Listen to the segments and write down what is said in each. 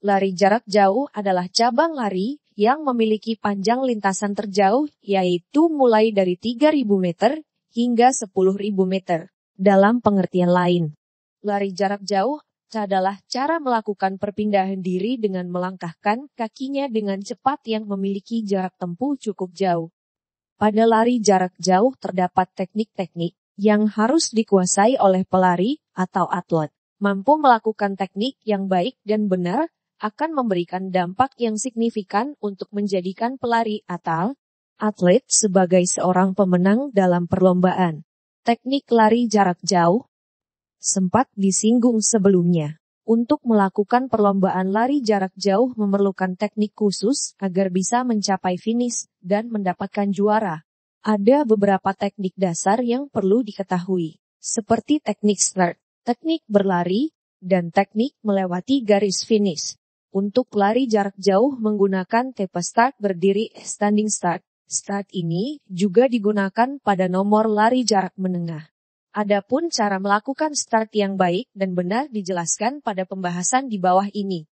Lari jarak jauh adalah cabang lari yang memiliki panjang lintasan terjauh, yaitu mulai dari 3.000 meter hingga 10.000 meter. Dalam pengertian lain, lari jarak jauh adalah cara melakukan perpindahan diri dengan melangkahkan kakinya dengan cepat yang memiliki jarak tempuh cukup jauh. Pada lari jarak jauh terdapat teknik-teknik yang harus dikuasai oleh pelari atau atlet. Mampu melakukan teknik yang baik dan benar akan memberikan dampak yang signifikan untuk menjadikan pelari atau atlet sebagai seorang pemenang dalam perlombaan. Teknik lari jarak jauh sempat disinggung sebelumnya. Untuk melakukan perlombaan lari jarak jauh memerlukan teknik khusus agar bisa mencapai finish dan mendapatkan juara. Ada beberapa teknik dasar yang perlu diketahui, seperti teknik start, teknik berlari, dan teknik melewati garis finish. Untuk lari jarak jauh menggunakan tipe start berdiri standing start. Start ini juga digunakan pada nomor lari jarak menengah. Adapun cara melakukan start yang baik dan benar dijelaskan pada pembahasan di bawah ini.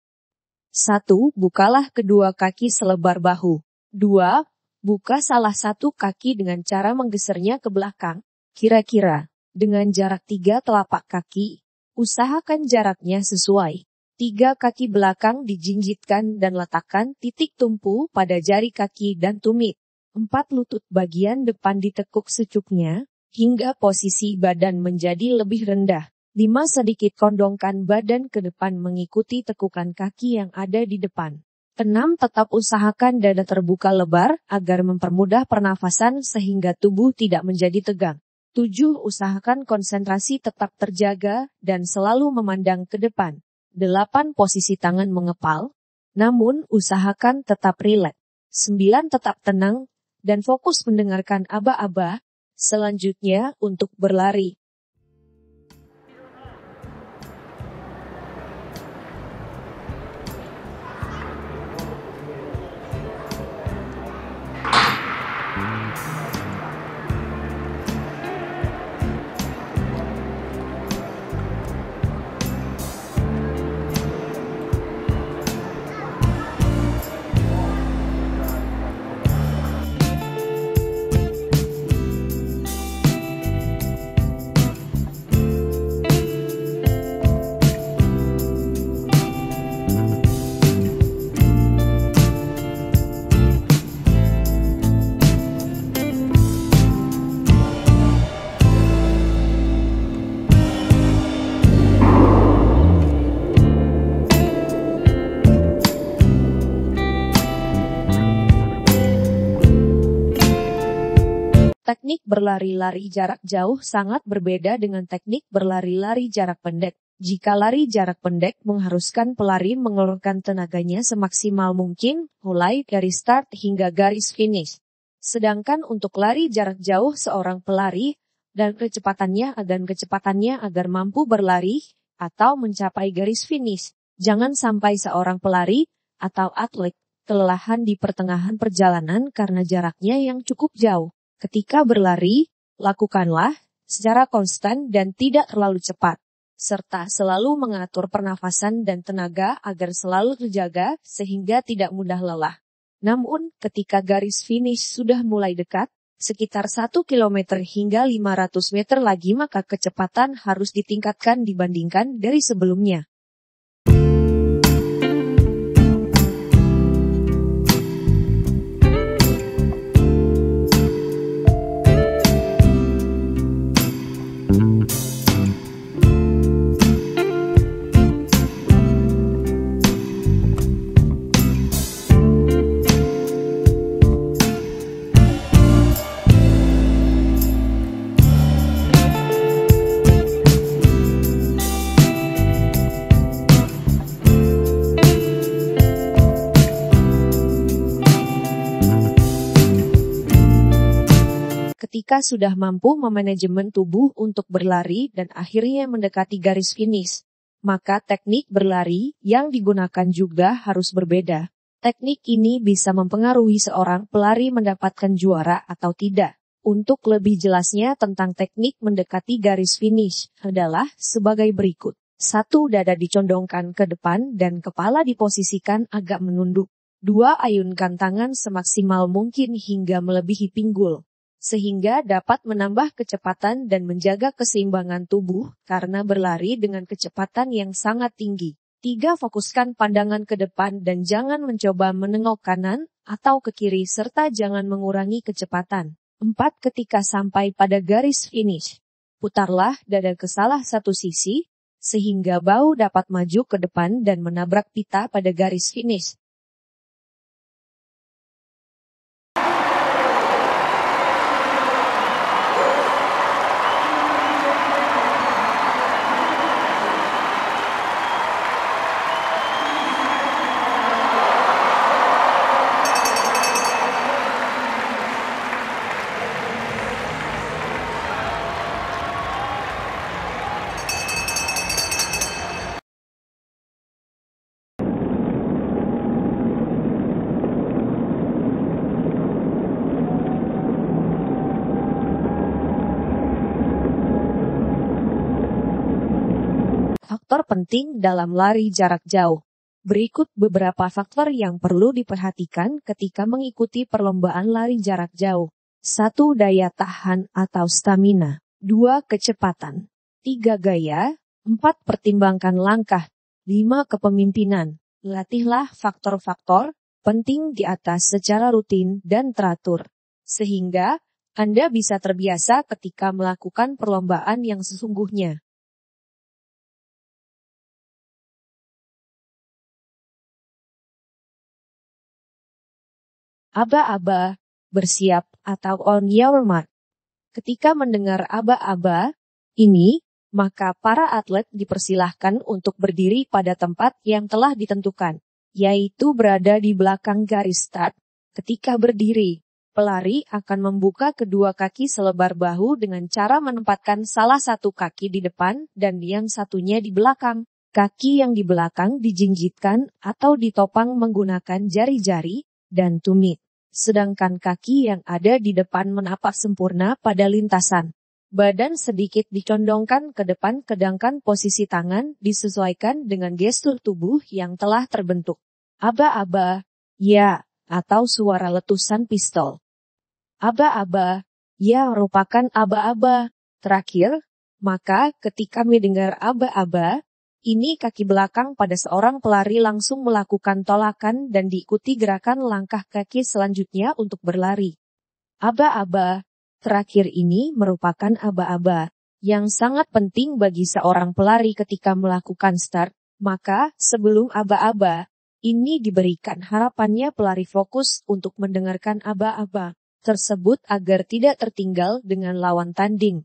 1. Bukalah kedua kaki selebar bahu. 2. Buka salah satu kaki dengan cara menggesernya ke belakang, kira-kira dengan jarak 3 telapak kaki. Usahakan jaraknya sesuai. 3 kaki belakang dijinjitkan dan letakkan titik tumpu pada jari kaki dan tumit. 4 lutut bagian depan ditekuk secuknya, hingga posisi badan menjadi lebih rendah. 5 sedikit kondongkan badan ke depan mengikuti tekukan kaki yang ada di depan. 6 tetap usahakan dada terbuka lebar agar mempermudah pernafasan sehingga tubuh tidak menjadi tegang. 7 usahakan konsentrasi tetap terjaga dan selalu memandang ke depan. 8 posisi tangan mengepal, namun usahakan tetap rileks. 9 tetap tenang dan fokus mendengarkan aba-aba. Selanjutnya untuk berlari. Teknik berlari-lari jarak jauh sangat berbeda dengan teknik berlari-lari jarak pendek. Jika lari jarak pendek mengharuskan pelari mengeluarkan tenaganya semaksimal mungkin, mulai dari start hingga garis finish. Sedangkan untuk lari jarak jauh seorang pelari, dan kecepatannya agar mampu berlari, atau mencapai garis finish. Jangan sampai seorang pelari, atau atlet, kelelahan di pertengahan perjalanan karena jaraknya yang cukup jauh. Ketika berlari, lakukanlah secara konstan dan tidak terlalu cepat, serta selalu mengatur pernafasan dan tenaga agar selalu terjaga sehingga tidak mudah lelah. Namun, ketika garis finish sudah mulai dekat, sekitar 1 km hingga 500 meter lagi maka kecepatan harus ditingkatkan dibandingkan dari sebelumnya. Ketika sudah mampu memanajemen tubuh untuk berlari dan akhirnya mendekati garis finish, maka teknik berlari yang digunakan juga harus berbeda. Teknik ini bisa mempengaruhi seorang pelari mendapatkan juara atau tidak. Untuk lebih jelasnya tentang teknik mendekati garis finish adalah sebagai berikut. 1. Dada dicondongkan ke depan dan kepala diposisikan agak menunduk. 2. Ayunkan tangan semaksimal mungkin hingga melebihi pinggul, sehingga dapat menambah kecepatan dan menjaga keseimbangan tubuh karena berlari dengan kecepatan yang sangat tinggi. 3. Fokuskan pandangan ke depan dan jangan mencoba menengok kanan atau ke kiri serta jangan mengurangi kecepatan. 4. Ketika sampai pada garis finish, putarlah dada ke salah satu sisi, sehingga bahu dapat maju ke depan dan menabrak pita pada garis finish. Faktor penting dalam lari jarak jauh. Berikut beberapa faktor yang perlu diperhatikan ketika mengikuti perlombaan lari jarak jauh. 1. Daya tahan atau stamina. 2. Kecepatan. 3. Gaya. 4. Pertimbangkan langkah. 5. Kepemimpinan. Latihlah faktor-faktor penting di atas secara rutin dan teratur, sehingga Anda bisa terbiasa ketika melakukan perlombaan yang sesungguhnya. Aba-aba, bersiap atau on your mark. Ketika mendengar aba-aba ini, maka para atlet dipersilahkan untuk berdiri pada tempat yang telah ditentukan, yaitu berada di belakang garis start. Ketika berdiri, pelari akan membuka kedua kaki selebar bahu dengan cara menempatkan salah satu kaki di depan dan yang satunya di belakang. Kaki yang di belakang dijinjitkan atau ditopang menggunakan jari-jari dan tumit, sedangkan kaki yang ada di depan menapak sempurna pada lintasan. Badan sedikit dicondongkan ke depan sedangkan posisi tangan disesuaikan dengan gestur tubuh yang telah terbentuk. Aba-aba, ya, atau suara letusan pistol. Aba-aba, ya merupakan aba-aba. Terakhir, maka ketika mendengar aba-aba, ini kaki belakang pada seorang pelari langsung melakukan tolakan dan diikuti gerakan langkah kaki selanjutnya untuk berlari. Aba-aba terakhir ini merupakan aba-aba yang sangat penting bagi seorang pelari ketika melakukan start. Maka sebelum aba-aba ini diberikan, harapannya pelari fokus untuk mendengarkan aba-aba tersebut agar tidak tertinggal dengan lawan tanding.